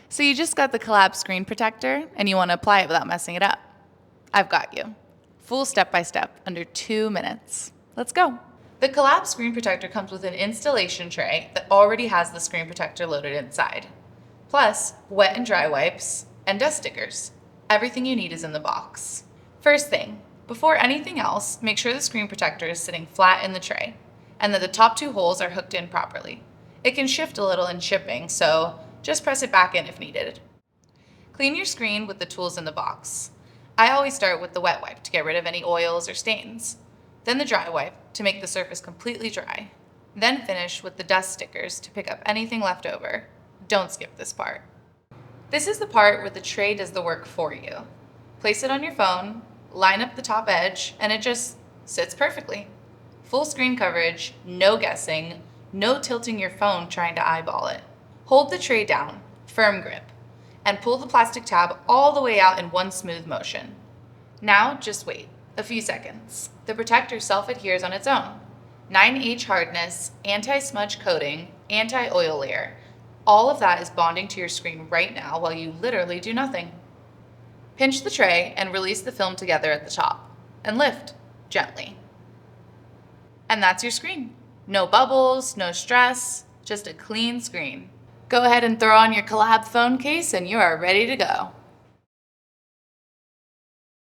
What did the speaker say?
So you just got the KELAB screen protector and you want to apply it without messing it up. I've got you. Full step-by-step, under 2 minutes. Let's go. The KELAB screen protector comes with an installation tray that already has the screen protector loaded inside. Plus, wet and dry wipes and dust stickers. Everything you need is in the box. First thing, before anything else, make sure the screen protector is sitting flat in the tray and that the top 2 holes are hooked in properly. It can shift a little in shipping, so just press it back in if needed. Clean your screen with the tools in the box. I always start with the wet wipe to get rid of any oils or stains, then the dry wipe to make the surface completely dry, then finish with the dust stickers to pick up anything left over. Don't skip this part. This is the part where the tray does the work for you. Place it on your phone, line up the top edge, and it just sits perfectly. Full screen coverage, no guessing, no tilting your phone trying to eyeball it. Hold the tray down, firm grip, and pull the plastic tab all the way out in one smooth motion. Now just wait a few seconds. The protector self-adheres on its own. 9H hardness, anti-smudge coating, anti-oil layer. All of that is bonding to your screen right now while you literally do nothing. Pinch the tray and release the film together at the top, and lift gently. And that's your screen. No bubbles, no stress, just a clean screen. Go ahead and throw on your KELAB phone case and you are ready to go.